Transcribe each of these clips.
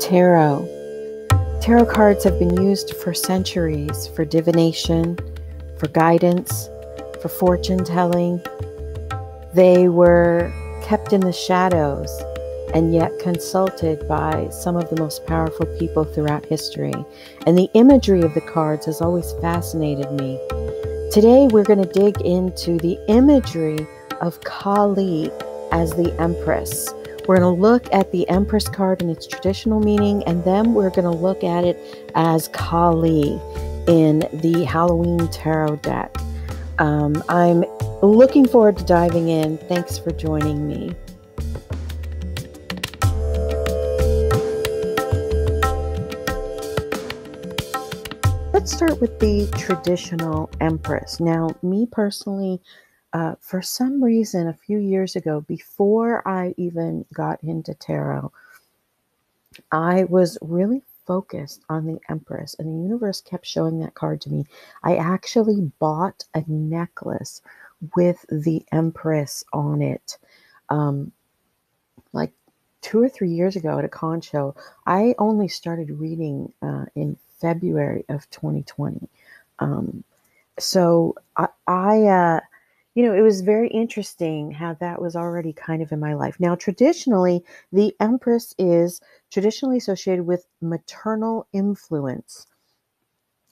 Tarot. Tarot cards have been used for centuries for divination, for guidance, for fortune telling. They were kept in the shadows and yet consulted by some of the most powerful people throughout history. And the imagery of the cards has always fascinated me. Today we're going to dig into the imagery of Kali as the Empress. We're going to look at the Empress card and its traditional meaning, and then we're going to look at it as Kali in the Halloween tarot deck. I'm looking forward to diving in. Thanks for joining me. Let's start with the traditional Empress. Now, me personally, for some reason, a few years ago, before I even got into tarot, I was really focused on the Empress, and the universe kept showing that card to me. I actually bought a necklace with the Empress on it, like 2 or 3 years ago at a con show. I only started reading in February of 2020. So it was very interesting how that was already kind of in my life. Now, traditionally, the Empress is traditionally associated with maternal influence.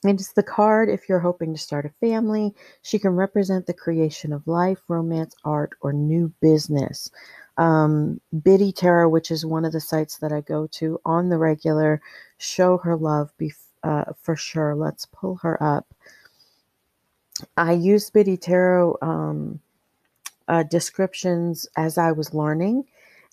And it's the card if you're hoping to start a family. She can represent the creation of life, romance, art, or new business. Biddy Tarot, which is one of the sites that I go to on the regular, show her love for sure. Let's pull her up. I used Biddy Tarot descriptions as I was learning,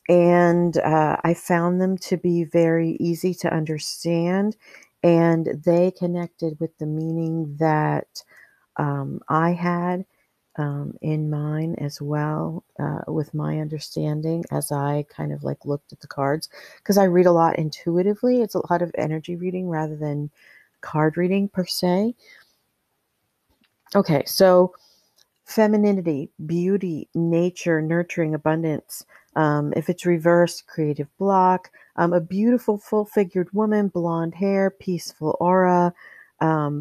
and I found them to be very easy to understand, and they connected with the meaning that I had in mine as well, with my understanding as I kind of like looked at the cards, because I read a lot intuitively. It's a lot of energy reading rather than card reading per se. Okay, so femininity, beauty, nature, nurturing, abundance. If it's reversed, creative block. A beautiful, full-figured woman, blonde hair, peaceful aura,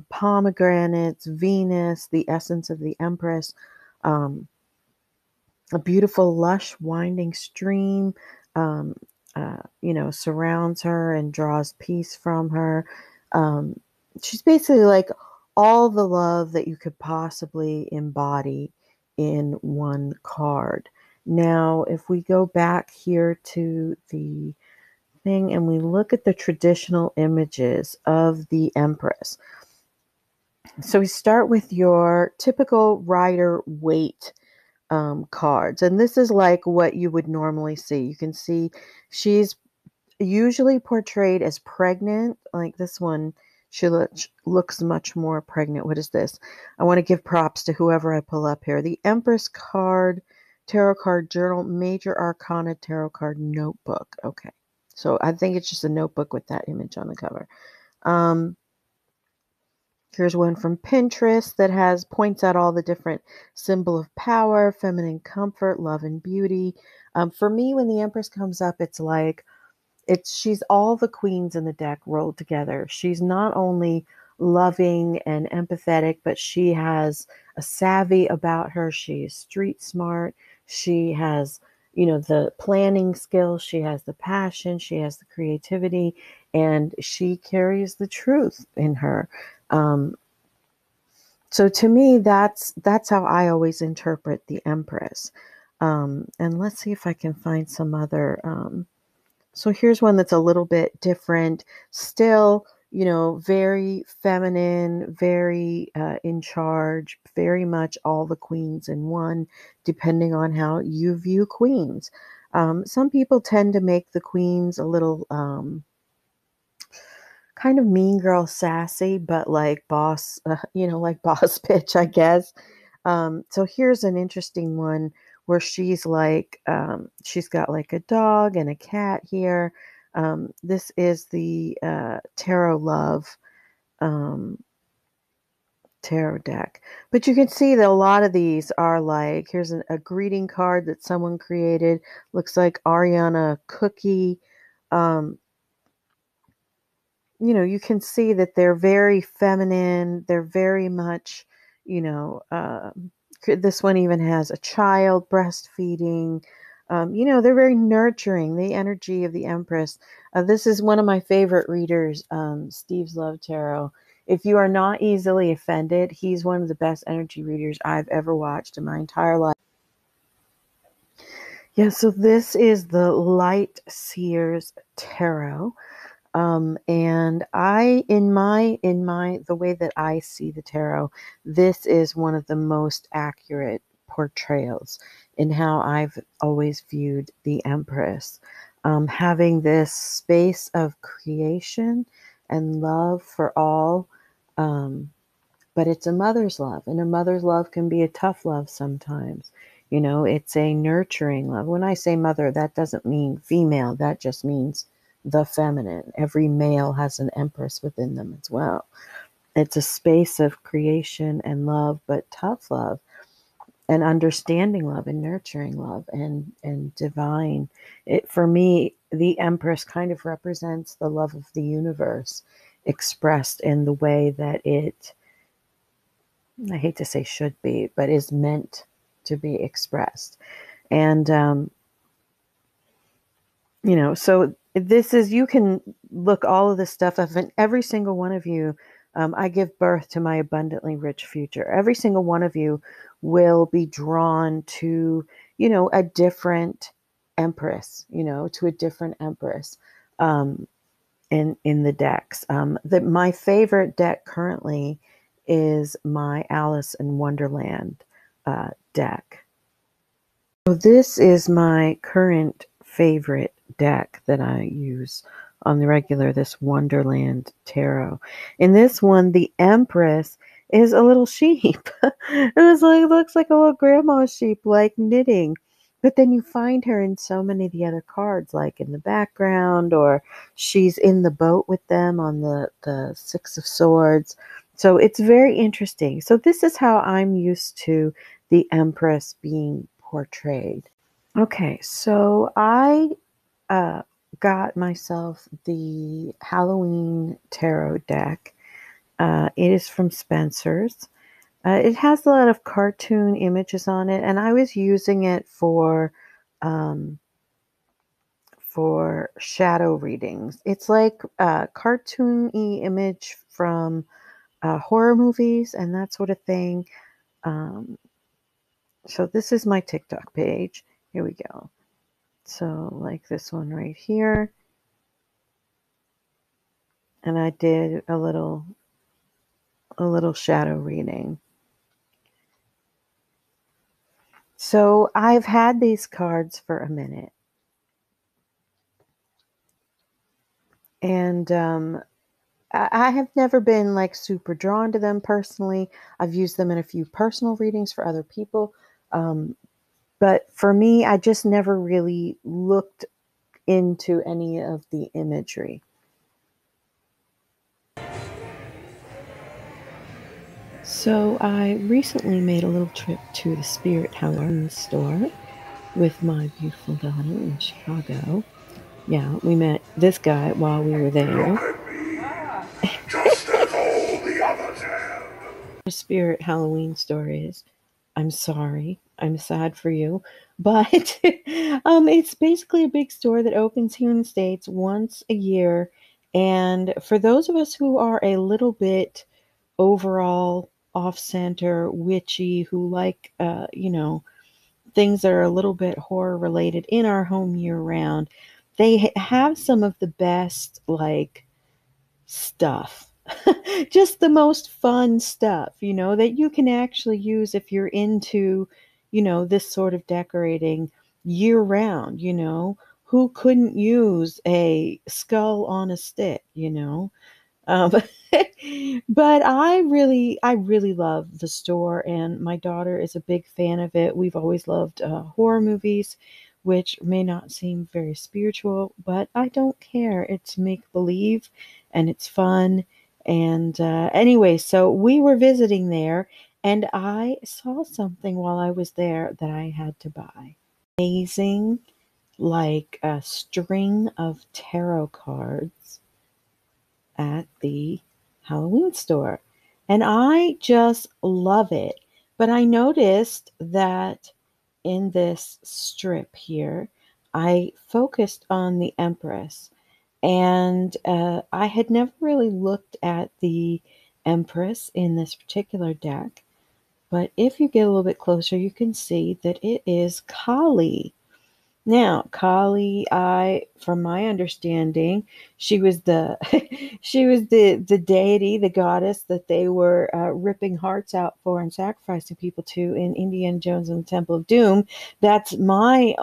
pomegranates, Venus, the essence of the Empress. A beautiful, lush, winding stream, surrounds her and draws peace from her. She's basically like all the love that you could possibly embody in one card. Now, if we go back here to the thing and we look at the traditional images of the Empress. So we start with your typical Rider-Waite cards. And this is like what you would normally see. You can see she's usually portrayed as pregnant. Like this one, she looks much more pregnant. What is this? I want to give props to whoever I pull up here. The Empress card, tarot card journal, major arcana tarot card notebook. Okay. So I think it's just a notebook with that image on the cover. Here's one from Pinterest that points out all the different symbol of power, feminine comfort, love and beauty. For me, when the Empress comes up, it's like, she's all the queens in the deck rolled together. She's not only loving and empathetic, but she has a savvy about her. She is street smart. She has, the planning skills. She has the passion. She has the creativity, and she carries the truth in her. So to me, that's how I always interpret the Empress. And let's see if I can find some other. So here's one that's a little bit different. Still, very feminine, very in charge, very much all the queens in one, depending on how you view queens. Some people tend to make the queens a little kind of mean girl sassy, but like boss, like boss bitch, I guess. So here's an interesting one where she's like, she's got like a dog and a cat here. This is the Tarot Love tarot deck. But you can see that a lot of these are like, here's a greeting card that someone created. Looks like Ariana Cookie. you can see that they're very feminine. They're very much, you know, this one even has a child breastfeeding. They're very nurturing, the energy of the Empress. This is one of my favorite readers, Steve's Love Tarot. If you are not easily offended, he's one of the best energy readers I've ever watched in my entire life. Yeah, so this is the Light Seers Tarot. And the way that I see the tarot, this is one of the most accurate portrayals in how I've always viewed the Empress. Having this space of creation and love for all, but it's a mother's love, and a mother's love can be a tough love sometimes. It's a nurturing love. When I say mother, that doesn't mean female, that just means the feminine. Every male has an empress within them as well. It's a space of creation and love, but tough love and understanding love and nurturing love and divine. For me, the Empress kind of represents the love of the universe expressed in the way that it, I hate to say should be, but is meant to be expressed. And, so this is, you can look all of this stuff up, and every single one of you, I give birth to my abundantly rich future. Every single one of you will be drawn to, a different empress, to a different empress, in the decks. My favorite deck currently is my Alice in Wonderland deck. So this is my current favorite deck that I use on the regular, this Wonderland Tarot. In this one, the Empress is a little sheep. Looks like a little grandma sheep, like knitting. But then you find her in so many of the other cards, like in the background, or she's in the boat with them on the Six of Swords. So it's very interesting. So this is how I'm used to the Empress being portrayed. Okay, so I uh, got myself the Halloween tarot deck. It is from Spencer's. It has a lot of cartoon images on it, and I was using it for shadow readings. It's like a cartoony image from horror movies and that sort of thing. Um, so this is my TikTok page. Here we go. So like this one right here. And I did a little shadow reading. So I've had these cards for a minute. And I have never been like super drawn to them personally. I've used them in a few personal readings for other people. But for me, I just never really looked into any of the imagery. So I recently made a little trip to the Spirit Halloween store with my beautiful daughter in Chicago. Yeah, we met this guy while we were there. Just as all the others have. Spirit Halloween store is, I'm sorry, I'm sad for you, but it's basically a big store that opens here in the States once a year. And for those of us who are a little bit overall off-center, witchy, who like, things that are a little bit horror related in our home year round, they have some of the best, like, stuff. Just the most fun stuff, that you can actually use if you're into, this sort of decorating year round, Who couldn't use a skull on a stick, Um, but I really love the store, and my daughter is a big fan of it. We've always loved horror movies, which may not seem very spiritual, but I don't care. It's make believe, and it's fun. And anyway, so we were visiting there, and I saw something while I was there that I had to buy. Amazing, like a string of tarot cards at the Halloween store. And I just love it. But I noticed that in this strip here, I focused on the Empress. And I had never really looked at the Empress in this particular deck. But if you get a little bit closer, you can see that it is Kali. Now, Kali, from my understanding, she was the she was the deity, the goddess that they were ripping hearts out for and sacrificing people to in Indiana Jones and the Temple of Doom. That's my,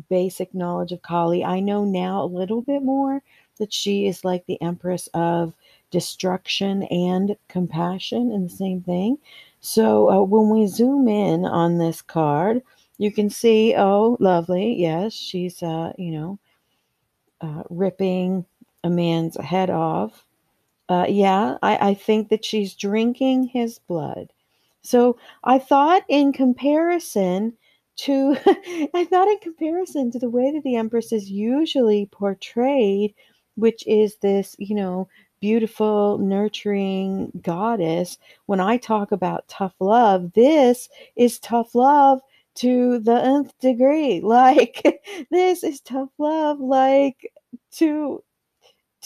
basic knowledge of Kali. I know now a little bit more that she is like the Empress of destruction and compassion in the same thing. So when we zoom in on this card, you can see, oh, lovely. Yes, she's, ripping a man's head off. Yeah, I think that she's drinking his blood. So I thought in comparison to, I thought in comparison to the way that the Empress is usually portrayed, which is this, beautiful, nurturing goddess. When I talk about tough love, this is tough love to the nth degree. Like, this is tough love, like, to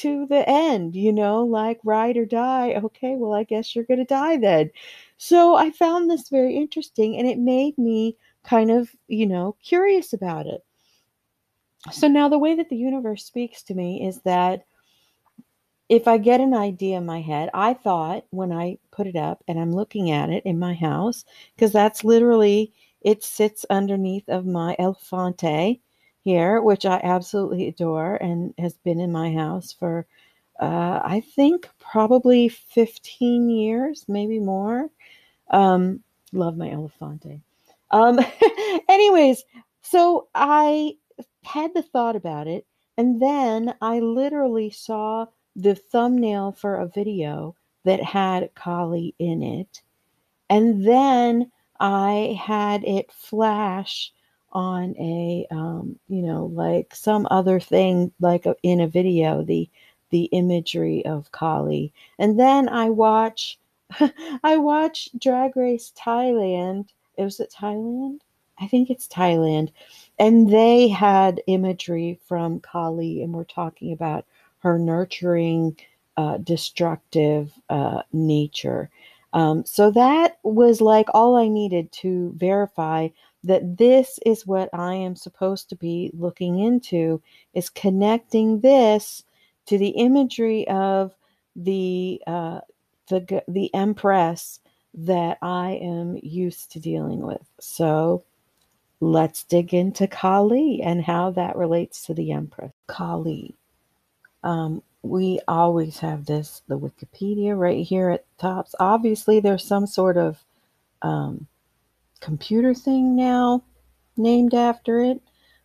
the end, like ride or die. Okay, well, I guess you're going to die then. So I found this very interesting and it made me kind of, curious about it. So now the way that the universe speaks to me is that if I get an idea in my head, I thought when I put it up and I'm looking at it in my house, because that's literally, it sits underneath of my elefante here, which I absolutely adore and has been in my house for I think probably 15 years, maybe more. Um, love my elefante. Um, anyways, so I had the thought about it, and then I literally saw the thumbnail for a video that had Kali in it. And then I had it flash on a, like some other thing, like in a video, the imagery of Kali. And then I watch Drag Race Thailand. Was it Thailand? I think it's Thailand. And they had imagery from Kali, and we're talking about her nurturing, destructive nature. So that was like all I needed to verify that this is what I am supposed to be looking into, is connecting this to the imagery of the Empress that I am used to dealing with. So let's dig into Kali and how that relates to the Empress. Kali. We always have the Wikipedia right here at the tops. Obviously, there's some sort of um, computer thing now named after it.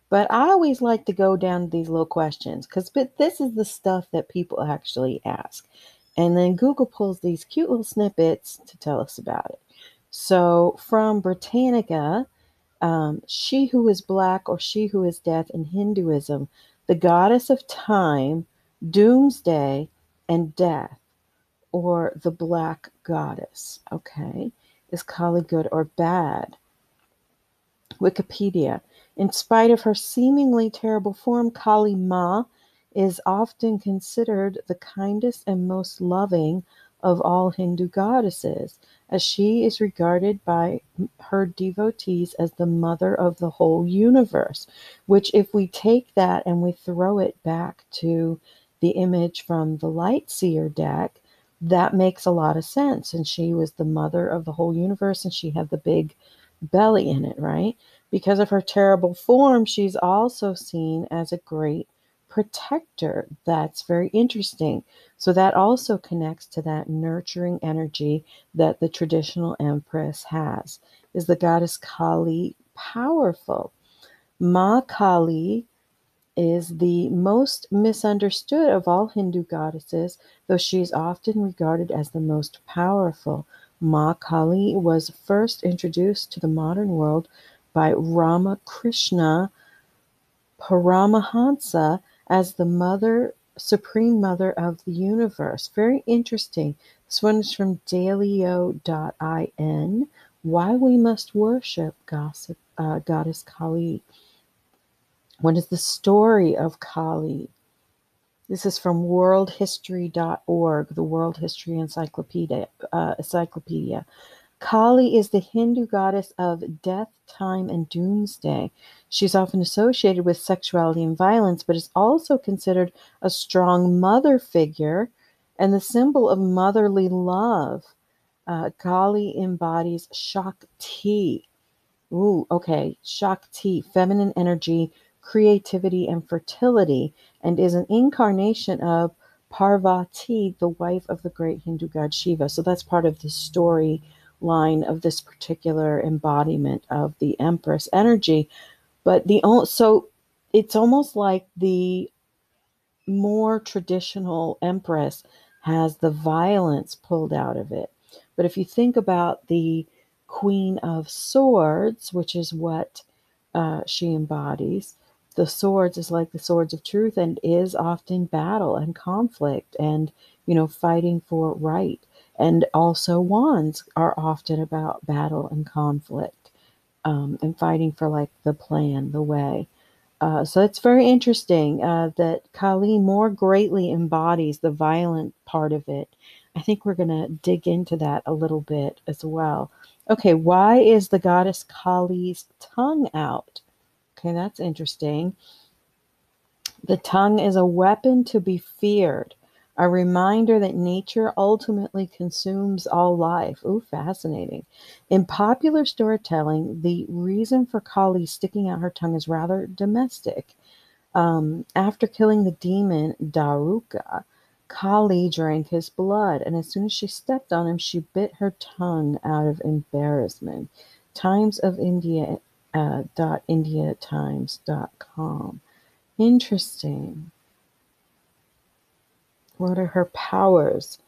But I always like to go down to these little questions because this is the stuff that people actually ask. And then Google pulls these cute little snippets to tell us about it. So from Britannica, she who is black or she who is death in Hinduism, the goddess of time, doomsday, and death, or the black goddess. Okay. Is Kali good or bad? Wikipedia. In spite of her seemingly terrible form, Kali Ma is often considered the kindest and most loving of all Hindu goddesses, as she is regarded by her devotees as the mother of the whole universe. Which, if we take that and we throw it back to the image from the Light Seer deck, that makes a lot of sense. And she was the mother of the whole universe, and she had the big belly in it, right? Because of her terrible form, she's also seen as a great protector. That's very interesting. So that also connects to that nurturing energy that the traditional Empress has. Is the goddess Kali powerful? Ma Kali is the most misunderstood of all Hindu goddesses, though she is often regarded as the most powerful. Ma Kali was first introduced to the modern world by Ramakrishna Paramahansa as the mother Supreme Mother of the Universe. Very interesting. This one is from dailyo.in. Why we must worship Goddess Kali. What is the story of Kali? This is from worldhistory.org, the World History Encyclopedia. Kali is the Hindu goddess of death, time, and doomsday. She's often associated with sexuality and violence, but is also considered a strong mother figure and the symbol of motherly love. Kali embodies Shakti. Ooh, okay. Shakti, feminine energy, creativity, and fertility, and is an incarnation of Parvati, the wife of the great Hindu god Shiva. So that's part of the story line of this particular embodiment of the Empress energy. But so it's almost like the more traditional Empress has the violence pulled out of it. But if you think about the Queen of Swords, which is what she embodies, the swords is like the swords of truth and is often battle and conflict and, fighting for right. And also wands are often about battle and conflict, and fighting for like the plan, the way. So it's very interesting that Kali more greatly embodies the violent part of it. I think we're going to dig into that a little bit as well. Okay, why is the goddess Kali's tongue out? Okay, that's interesting. The tongue is a weapon to be feared, a reminder that nature ultimately consumes all life. Ooh, fascinating. In popular storytelling, the reason for Kali sticking out her tongue is rather domestic. After killing the demon Daruka, Kali drank his blood, and as soon as she stepped on him, she bit her tongue out of embarrassment. Times of India .indiatimes.com. Interesting. What are her powers?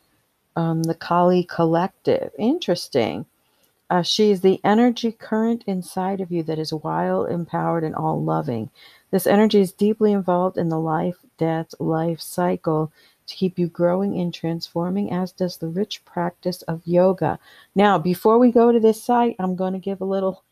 The Kali Collective. Interesting. She is the energy current inside of you that is wild, empowered, and all loving. This energy is deeply involved in the life cycle to keep you growing and transforming, as does the rich practice of yoga. Now, before we go to this site, I'm going to give a little,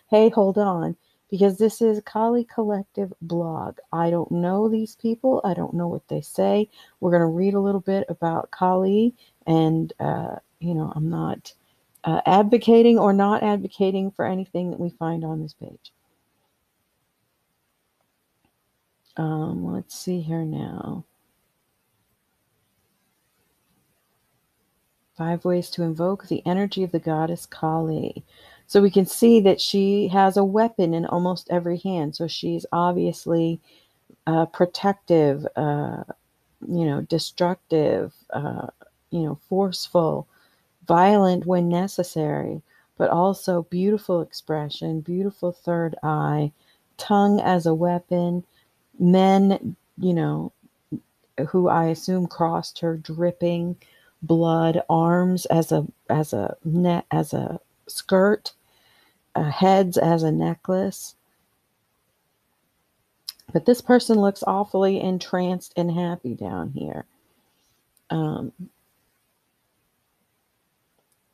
hey, hold on, because this is Kali Collective blog. I don't know these people. I don't know what they say. We're going to read a little bit about Kali, and, I'm not advocating or not advocating for anything that we find on this page. Let's see here now. 5 ways to invoke the energy of the goddess Kali. So we can see that she has a weapon in almost every hand. So she's obviously protective, destructive, forceful, violent when necessary, but also beautiful expression, beautiful third eye, tongue as a weapon, men, who I assume crossed her, dripping blood, arms as a net as a skirt, heads as a necklace. But this person looks awfully entranced and happy down here.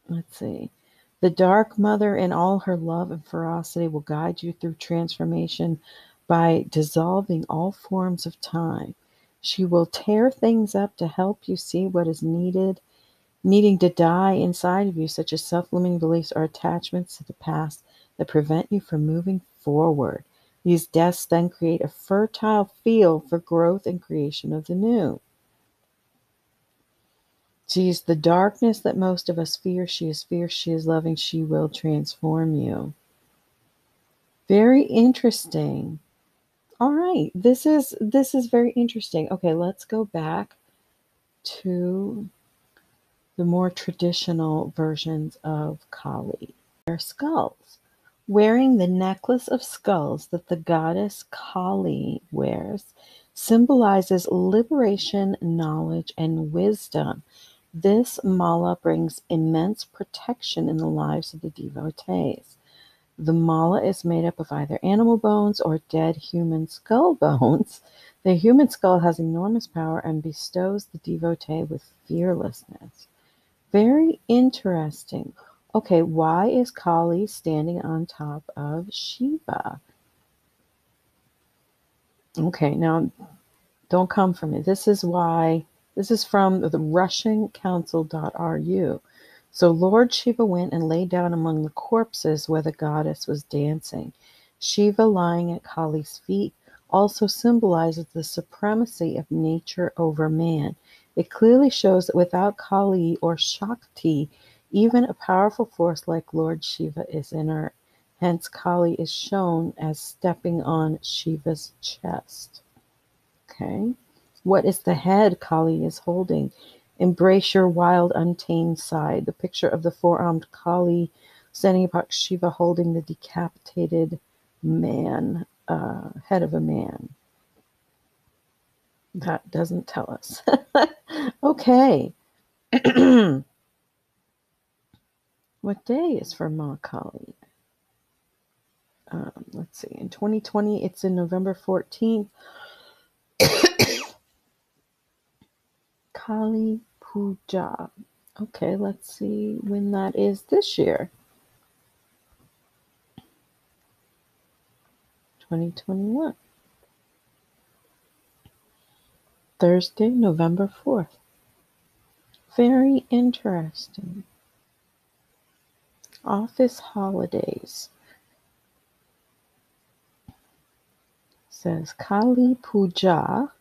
Let's see. The Dark Mother, in all her love and ferocity, will guide you through transformation by dissolving all forms of time. She will tear things up to help you see what is needing to die inside of you, such as self-limiting beliefs or attachments to the past that prevent you from moving forward. These deaths then create a fertile field for growth and creation of the new. She is the darkness that most of us fear. She is fierce. She is loving. She will transform you. Very interesting. All right. This is very interesting. Okay, let's go back to the more traditional versions of Kali. Their skulls. Wearing the necklace of skulls that the goddess Kali wears symbolizes liberation, knowledge, and wisdom. This mala brings immense protection in the lives of the devotees. The mala is made up of either animal bones or dead human skull bones. The human skull has enormous power and bestows the devotee with fearlessness. Very interesting. Okay, why is Kali standing on top of Shiva? Okay, now don't come for me. This is from the Russian Council.ru. So Lord Shiva went and lay down among the corpses where the goddess was dancing. Shiva lying at Kali's feet also symbolizes the supremacy of nature over man. It clearly shows that without Kali or Shakti, even a powerful force like Lord Shiva is inert. Hence, Kali is shown as stepping on Shiva's chest. Okay. What is the head Kali is holding? Embrace your wild, untamed side. The picture of the four-armed Kali standing upon Shiva holding the decapitated man, head of a man. That doesn't tell us. Okay. What day is for Ma Kali? Let's see. In 2020, it's in November 14th. Kali Puja. Okay, let's see when that is this year. 2021. Thursday, November 4th. Very interesting. Office holidays. Says Kali Puja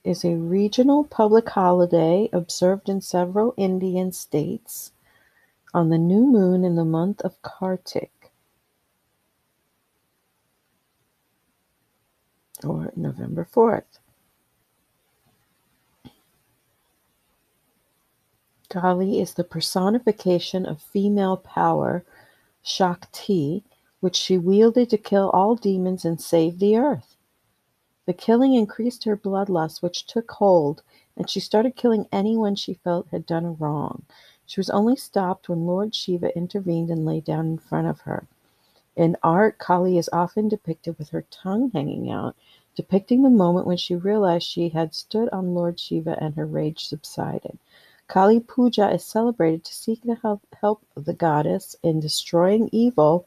is a regional public holiday observed in several Indian states on the new moon in the month of Kartik, or November 4th. Kali is the personification of female power, Shakti, which she wielded to kill all demons and save the earth. The killing increased her bloodlust, which took hold, and she started killing anyone she felt had done a wrong. She was only stopped when Lord Shiva intervened and lay down in front of her. In art, Kali is often depicted with her tongue hanging out, depicting the moment when she realized she had stood on Lord Shiva and her rage subsided. Kali Puja is celebrated to seek the help of the goddess in destroying evil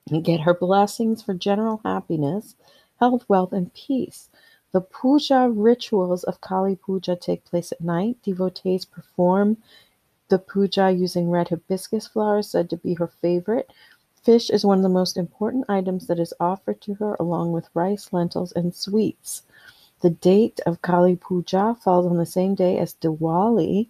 and get her blessings for general happiness, health, wealth, and peace. The puja rituals of Kali Puja take place at night. Devotees perform the puja using red hibiscus flowers, said to be her favorite. Fish is one of the most important items that is offered to her, along with rice, lentils, and sweets. The date of Kali Puja falls on the same day as Diwali.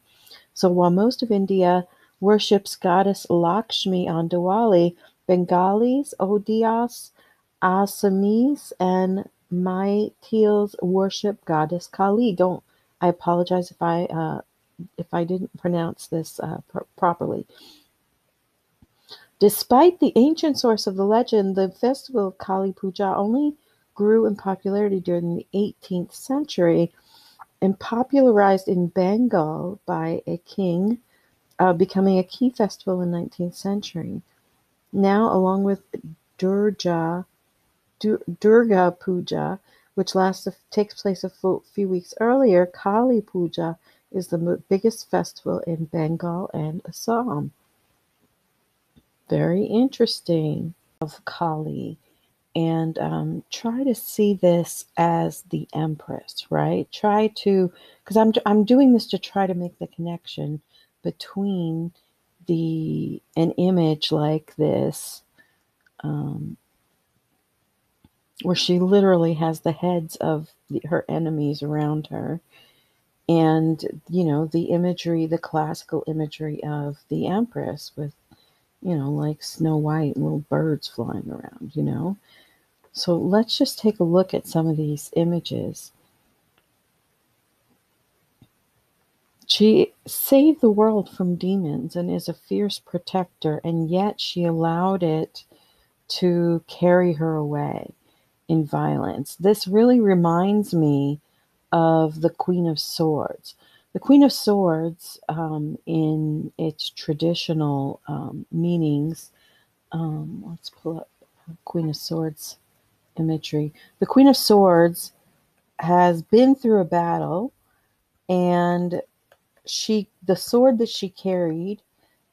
So while most of India worships goddess Lakshmi on Diwali, Bengalis, Odias, Assamese, and Maithils worship goddess Kali. I apologize if I didn't pronounce this properly. Despite the ancient source of the legend, the festival of Kali Puja only grew in popularity during the 18th century and popularized in Bengal by a king, becoming a key festival in the 19th century. Now, along with Durga Puja, which takes place a few weeks earlier, Kali Puja is the biggest festival in Bengal and Assam. Very interesting. Of Kali, and try to see this as the Empress, right? Try to, because I'm doing this to try to make the connection between an image like this, where she literally has the heads of her enemies around her, and the imagery, the classical imagery of the Empress with like Snow White and little birds flying around. So let's just take a look at some of these images. She saved the world from demons and is a fierce protector, and yet she allowed it to carry her away in violence. This really reminds me of the Queen of Swords. The Queen of Swords, in its traditional meanings, let's pull up Queen of Swords imagery. The Queen of Swords has been through a battle, and the sword that she carried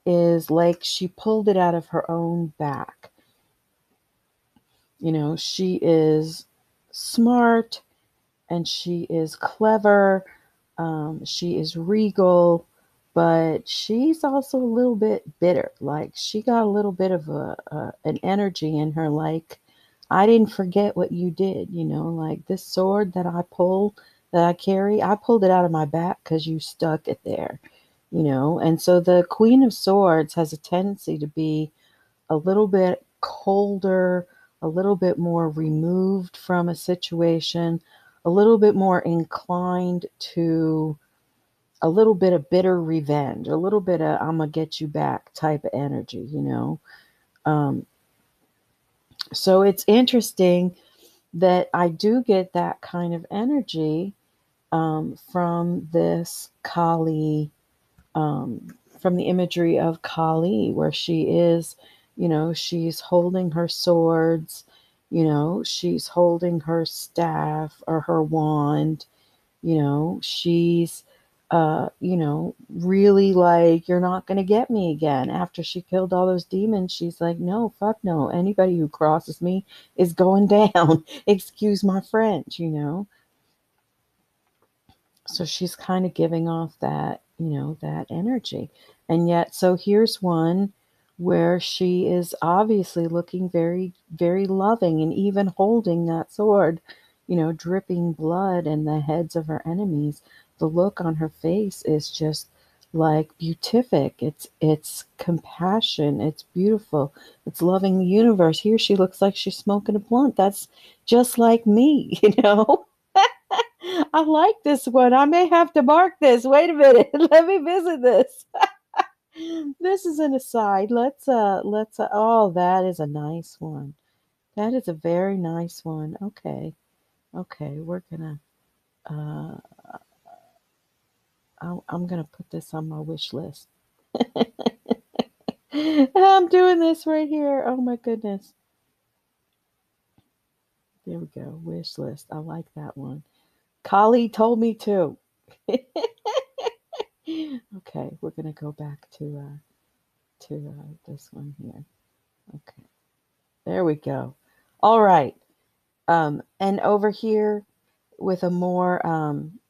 is like she pulled it out of her own back. She is smart, and she is clever. She is regal, but she's also a little bit bitter. Like, she got a little bit of an energy in her. Like, I didn't forget what you did. Like, this sword that I carry, I pulled it out of my back because you stuck it there. And so the Queen of Swords has a tendency to be a little bit colder, a little bit more removed from a situation, a little bit more inclined to a little bit of bitter revenge, a little bit of I'm gonna get you back type of energy. Um, so it's interesting that I do get that kind of energy from this Kali, from the imagery of Kali, where she is, she's holding her swords, she's holding her staff or her wand, she's, really like, you're not going to get me again. After she killed all those demons, she's like, no, fuck no. Anybody who crosses me is going down. Excuse my French. So she's kind of giving off that energy. And yet, so here's one where she is obviously looking very, very loving, and even holding that sword, dripping blood and the heads of her enemies. The look on her face is just like beatific. It's compassion. It's beautiful. It's loving the universe. Here she looks like she's smoking a blunt. That's just like me, I like this one. I may have to mark this. Wait a minute. Let me visit this. This is an aside. Oh, that is a nice one. That is a very nice one. Okay. Okay, we're gonna uh I'm gonna put this on my wish list. And I'm doing this right here. Oh my goodness. There we go. Wish list. I like that one. Kali told me to. Okay, we're gonna go back to this one here. Okay, there we go. All right. And over here with a more,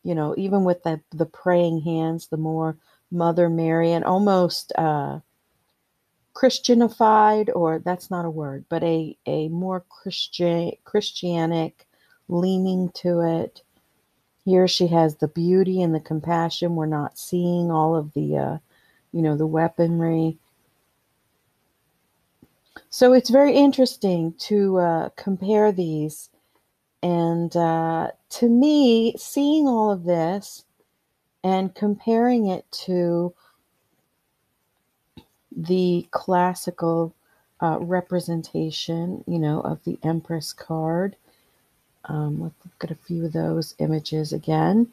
even with the praying hands, the more Mother Mary, and almost Christianified, or that's not a word, but a more Christianic leaning to it. Here she has the beauty and the compassion. We're not seeing all of the weaponry. So it's very interesting to compare these. And to me, seeing all of this and comparing it to the classical representation, of the Empress card. Let's look at a few of those images again.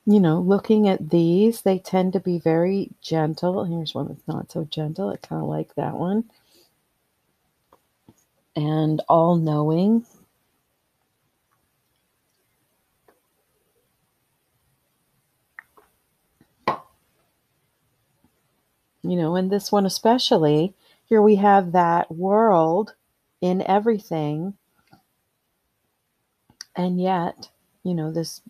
Looking at these, they tend to be very gentle. Here's one that's not so gentle. I kind of like that one. And all knowing. And this one especially, here we have that world in everything, and yet, this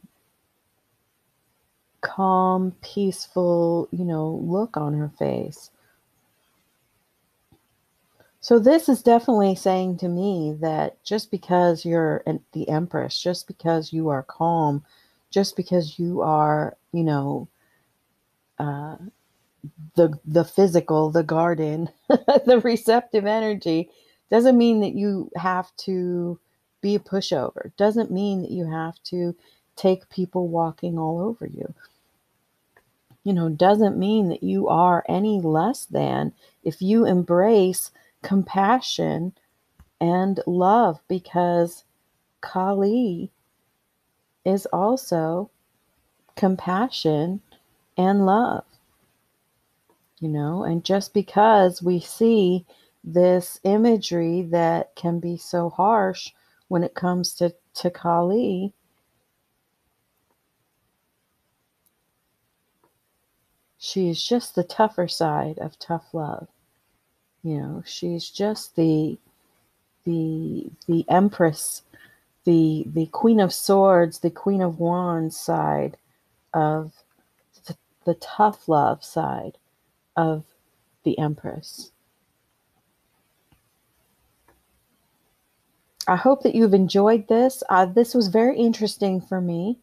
calm, peaceful, look on her face. So this is definitely saying to me that just because you're the Empress, just because you are calm, just because you are, uh, the physical, the garden, the receptive energy, doesn't mean that you have to be a pushover. Doesn't mean that you have to take people walking all over you. Doesn't mean that you are any less than if you embrace compassion and love, because Kali is also compassion and love. And just because we see this imagery that can be so harsh, when it comes to Kali. She's just the tougher side of tough love. You know, she's just the Empress, the Queen of Swords, the Queen of Wands side of the tough love side of the Empress. I hope that you've enjoyed this. This was very interesting for me,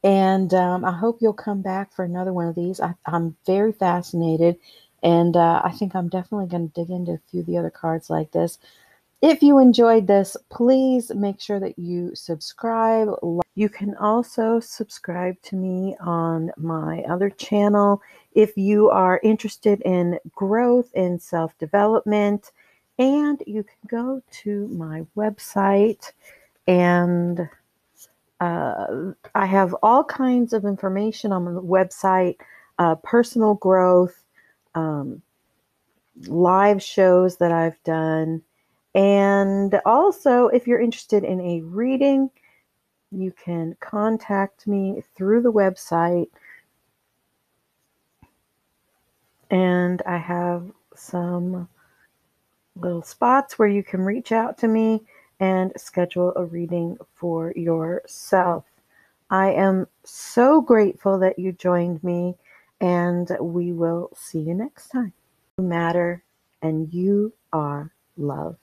and I hope you'll come back for another one of these. I'm very fascinated, and I think I'm definitely going to dig into a few of the other cards like this. If you enjoyed this, please make sure that you subscribe. You can also subscribe to me on my other channel if you are interested in growth and self-development. And you can go to my website, and I have all kinds of information on the website, personal growth, um, live shows that I've done. And also, if you're interested in a reading, you can contact me through the website. And I have some little spots where you can reach out to me and schedule a reading for yourself. I am so grateful that you joined me, and we will see you next time. You matter, and you are love.